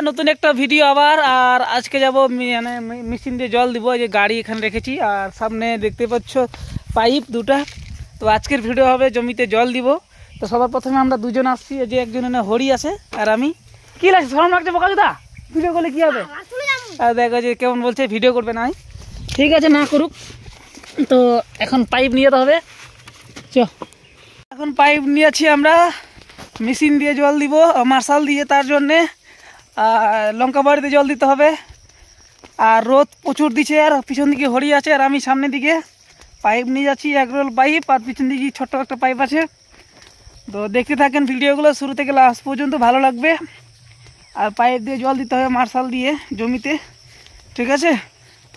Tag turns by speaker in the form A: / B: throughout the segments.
A: নতুন একটা ভিডিও আবার। আর আজকে যাব মানে মেশিন দিয়ে জল দিব, এই যে গাড়ি এখানে রেখেছি আর সামনে দেখতে পাচ্ছ পাইপ দুটা। তো আজকের ভিডিও হবে জমিতে জল দিব। তো সবার প্রথমে আমরা দুজন আসছি, এই যে একজন এনে হরি আছে আর আমি। কি লাগছে, শরম লাগছে বোকাচোদা? ভিডিও করলে কি হবে? আর দেখো যে কেমন বলছে ভিডিও করবে না। ঠিক আছে, না করুক। তো এখন পাইপ নিয়ে যেতে হবে। চ এখন পাইপ নিয়েছি আমরা, মেশিন দিয়ে জল দিব মার্শাল দিয়ে। তার জন্যে লঙ্কা বাড়িতে জল দিতে হবে। আর রোদ প্রচুর দিচ্ছে আর পিছন দিকে হরি আছে আর আমি সামনের দিকে পাইপ নিয়ে যাচ্ছি, এক রোল পাইপ। আর পিছন দিকে ছোট্ট একটা পাইপ আছে। তো দেখতে থাকেন ভিডিওগুলো শুরু থেকে লাস্ট পর্যন্ত, ভালো লাগবে। আর পাইপ দিয়ে জল দিতে হবে মার্শাল দিয়ে জমিতে, ঠিক আছে?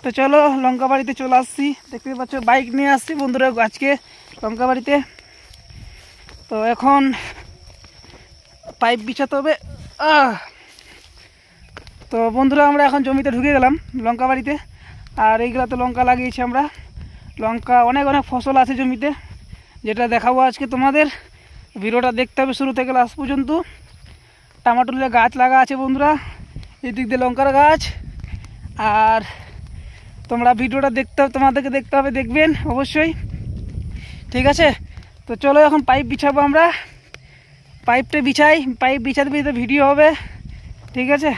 A: তো চলো লঙ্কা বাড়িতে চলে আসছি। দেখতে পাচ্ছ বাইক নিয়ে আসছি বন্ধুরা আজকে লঙ্কা বাড়িতে। তো এখন পাইপ বিছাতে হবে। তো বন্ধুরা আমরা এখন জমিতে ঢুকে গেলাম লঙ্কা বাড়িতে। আর এইগুলাতে লঙ্কা লাগিয়েছি আমরা। লঙ্কা অনেক অনেক ফসল আছে জমিতে, যেটা দেখাবো আজকে তোমাদের। ভিডিওটা দেখতে হবে শুরু থেকে লাস্ট পর্যন্ত। টমাটোলের গাছ লাগা আছে বন্ধুরা, এদিক দিয়ে লঙ্কার গাছ। আর তোমরা ভিডিওটা দেখতে হবে, তোমাদেরকে দেখতে হবে, দেখবেন অবশ্যই, ঠিক আছে? তো চলো এখন পাইপ বিছাবো আমরা। পাইপটা বিছাই, পাইপ বিছাতে বিছাতে ভিডিও হবে, ঠিক আছে?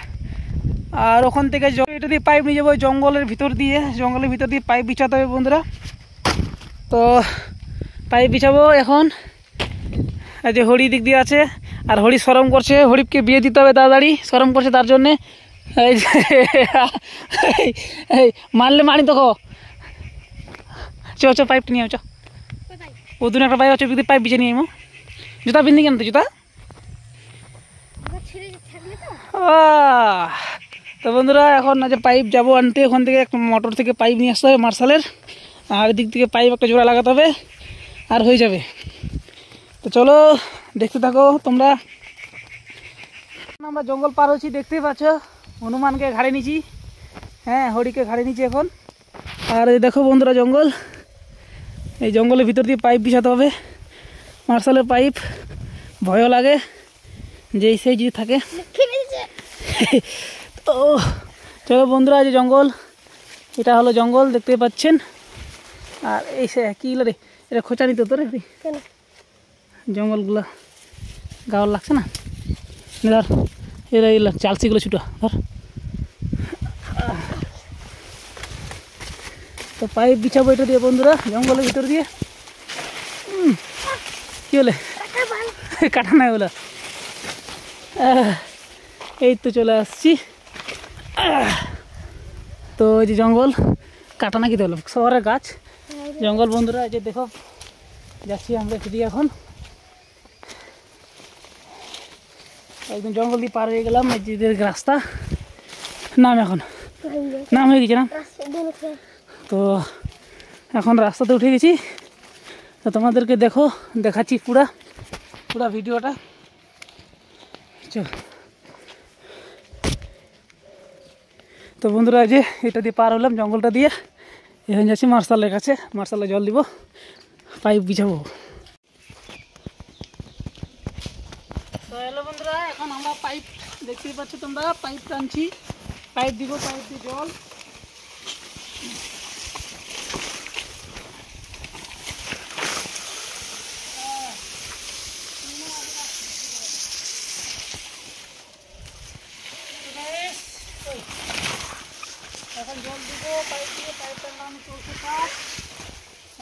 A: আর ওখান থেকে এটা দিয়ে পাইপ নিয়ে যাবো জঙ্গলের ভিতর দিয়ে, জঙ্গলের ভিতর দিয়ে পাইপ বিছাতে হবে বন্ধুরা। তো পাইপ বিছাবো এখন। এই যে হরি দিক দিয়ে আছে আর হরি শরম করছে, হরিপকে বিয়ে দিতে হবে তাড়াতাড়ি, শরম করছে তার জন্যে। এই মারলে মারি তো। চ পাইপটা নিয়ে চ, ও দুটো একটা পাইপ আছে, পাইপ বিছে নিয়ে জুতা পিন্দি কেন তো জুতা। তো বন্ধুরা এখন যে পাইপ যাবো আনতে, ওখান থেকে একটা মোটর থেকে পাইপ নিয়ে আসতে হবে মার্শালের। আর এদিক থেকে পাইপ একটা জোড়া লাগাতে হবে আর হয়ে যাবে। তো চলো দেখতে থাকো তোমরা। আমরা জঙ্গল পার হচ্ছি, দেখতেই পাচ্ছ। হনুমানকে ঘাড়ে নিয়েছি, হ্যাঁ হরিকে ঘাড়ে নিয়েছি এখন। আর এই দেখো বন্ধুরা জঙ্গল, এই জঙ্গলের ভিতর দিয়ে পাইপ বিছাতে হবে মার্শালের পাইপ। ভয়ও লাগে যে সেই যদি থাকে। তো চলো বন্ধুরা, যে জঙ্গল, এটা হলো জঙ্গল দেখতে পাচ্ছেন। আর এই সে কি রে, এটা খোঁচা নিতে তো রে জঙ্গলগুলো গাওয়ার লাগছে না। ধর এরা চালসিগুলো ছুটো ধর। তো পাইপ বিছাবো এটা দিয়ে বন্ধুরা জঙ্গলের ভিতর দিয়ে। কি হলে কাটা নাই বলে। এই তো চলে আসছি। তো এই যে জঙ্গল কাটা নাকি তো হলো, শহরের গাছ জঙ্গল বন্ধুরা। এই যে দেখো যাচ্ছি আমরা সেদিকে এখন। একদম জঙ্গল দিয়ে পার হয়ে গেলাম, এই যে রাস্তা নাম এখন নাম হয়ে গেছে না। তো এখন রাস্তাতে উঠে গেছি। তো তোমাদেরকে দেখাচ্ছি পুরা ভিডিওটা। চল তো বন্ধুরা যে এটা দিয়ে পার হলাম জঙ্গলটা দিয়ে, এখন যাচ্ছি মার্শালের কাছে, মার্শালে জল দিব, পাইপ বিছাবো। তো হ্যালো বন্ধুরা, এখন আমরা পাইপ দেখতেই পাচ্ছ তোমরা, পাইপ টানছি, পাইপ দিব, পাইপ দিয়ে জল। এখন জল দিব পাইপ দিয়ে, পাইপটার নাম চলছে কাজ।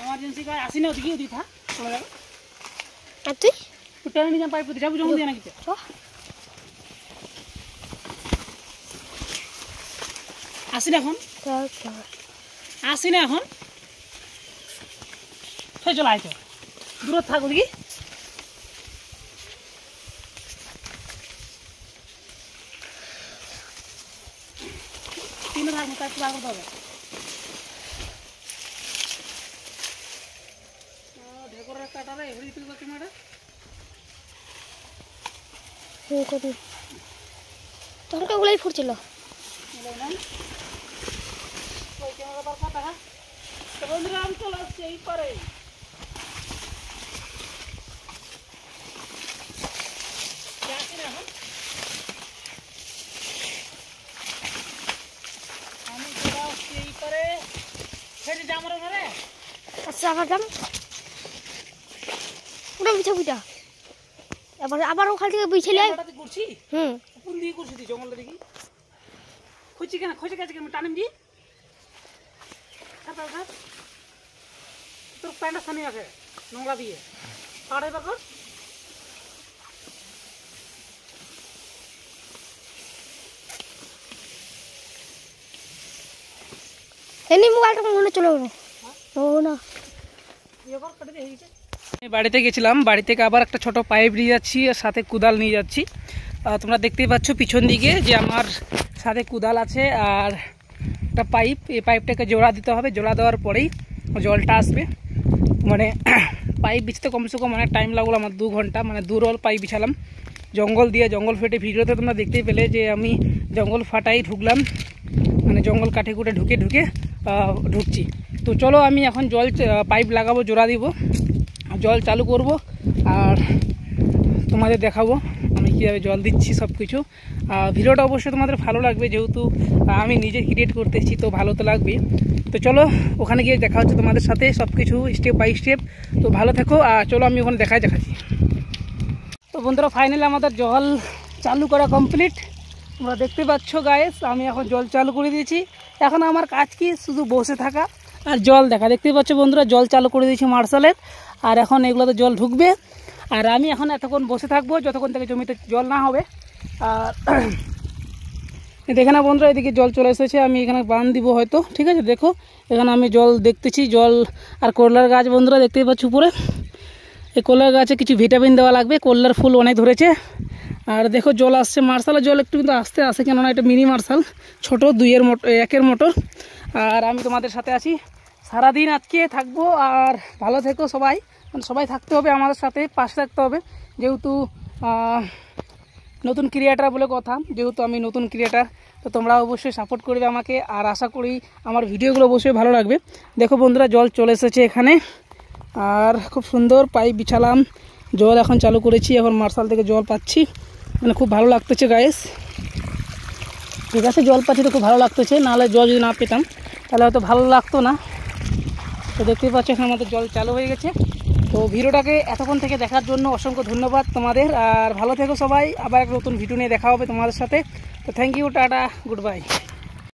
A: এমার্জেন্সি কাজ আসি না ওদিকে দিই, হ্যাঁ চলে যাবে। আর তুই টেনে নিয়ে পাইপ দিতে যাবো জঙ্গল দিয়ে নাকি? আসি না এখন, আসি না এখন, চলে আয় তো দূরত থাক ওদিকে। তিনটা থাকবো পাইপ বার করতে হবে। ঢেকরের কাটারে এগুলি তুই ক্যামেরা
B: তখন ওগুলোই ফুটছিল।
A: বন্ধুরা আমি চলে আসছি এই পারে।
B: আচ্ছা কাটলাম পুরো বিছা বুঝা এবার আবার ওখান থেকে বিছালে
A: করছি কোন দিকে করছি তুই জঙ্গলটা দেখি খুঁজছি কেন খুঁজে গেছে কেন টানিম দি তোর প্যান্টটা ছানি আছে নোংরা দিয়ে পাড়ে বাকর
B: এনি মোবাইলটা মনে চলে গেল ও না
A: বাড়িতে গেছিলাম বাড়ি থেকে আবার একটা ছোট পাইপ নিয়ে যাচ্ছি আর সাথে কুদাল নিয়ে যাচ্ছি তোমরা দেখতেই পাচ্ছ পিছন দিকে যে আমার সাথে কুদাল আছে আর একটা পাইপ এই পাইপটাকে জোড়া দিতে হবে জোড়া দেওয়ার পরেই জলটা আসবে মানে পাইপ বিছতে কমসে কম অনেক টাইম লাগলো আমার 2 ঘন্টা মানে 2 রোল পাইপ বিছালাম জঙ্গল দিয়ে জঙ্গল ফেটে ভিডিওতে তোমরা দেখতেই পেলে যে আমি জঙ্গল ফাটাই ঢুকলাম মানে জঙ্গল কাঠে কুটে ঢুকে ঢুকছি তো চলো আমি এখন জল পাইপ লাগাবো জোড়া দিব জল চালু করব আর তোমাদের দেখাবো আমি কীভাবে জল দিচ্ছি সব কিছু ভিডিওটা অবশ্যই তোমাদের ভালো লাগবে যেহেতু আমি নিজে ক্রিয়েট করতেছি তো ভালো তো লাগবে তো চলো ওখানে গিয়ে দেখা হচ্ছে তোমাদের সাথে সব কিছু স্টেপ বাই স্টেপ তো ভালো থেকো আর চলো আমি ওখানে দেখাচ্ছি তো বন্ধুরা ফাইনালি আমাদের জল চালু করা কমপ্লিট তোমরা দেখতে পাচ্ছ গাইস আমি এখন জল চালু করে দিয়েছি এখন আমার কাজ কি শুধু বসে থাকা আর জল দেখা দেখতেই পাচ্ছ বন্ধুরা জল চালু করে দিয়েছি মার্শালের আর এখন এগুলোতে জল ঢুকবে আর আমি এখন এতক্ষণ বসে থাকবো যতক্ষণ থেকে জমিতে জল না হবে আর দেখে না বন্ধুরা এদিকে জল চলে এসেছে আমি এখানে বান দিব হয়তো ঠিক আছে দেখো এখানে আমি জল দেখতেছি জল আর করলার গাছ বন্ধুরা দেখতেই পাচ্ছ উপরে এই করলার গাছে কিছু ভিটামিন দেওয়া লাগবে করলার ফুল অনেক ধরেছে আর দেখো জল আসছে মার্শালের জল একটু কিন্তু আস্তে আসে কেননা এটা মিনি মার্শাল ছোটো 1 মোটর আর আমি তোমাদের সাথে আছি সারাদিন আজকে থাকবো আর ভালো থেকো সবাই মানে সবাই থাকতে হবে আমাদের সাথে পাশে থাকতে হবে যেহেতু নতুন ক্রিয়েটার বলে কথা যেহেতু আমি নতুন ক্রিয়েটার তো তোমরা অবশ্যই সাপোর্ট করবে আমাকে আর আশা করি আমার ভিডিওগুলো অবশ্যই ভালো লাগবে দেখো বন্ধুরা জল চলে এসেছে এখানে আর খুব সুন্দর পাইপ বিছালাম জল এখন চালু করেছি এখন মার্শাল থেকে জল পাচ্ছি মানে খুব ভালো লাগতেছে গাইস ঠিক আছে জল পাচ্ছি তো খুব ভালো লাগতেছে নাহলে জল যদি না পেতাম তাহলে হয়তো ভালো লাগতো না তো দেখতেই পাচ্ছ এখন আমাদের জল চালু হয়ে গেছে তো ভিডিওটাকে এতক্ষণ থেকে দেখার জন্য অসংখ্য ধন্যবাদ তোমাদের আর ভালো থেকো সবাই আবার এক নতুন ভিডিও নিয়ে দেখা হবে তোমাদের সাথে তো thank you tata good by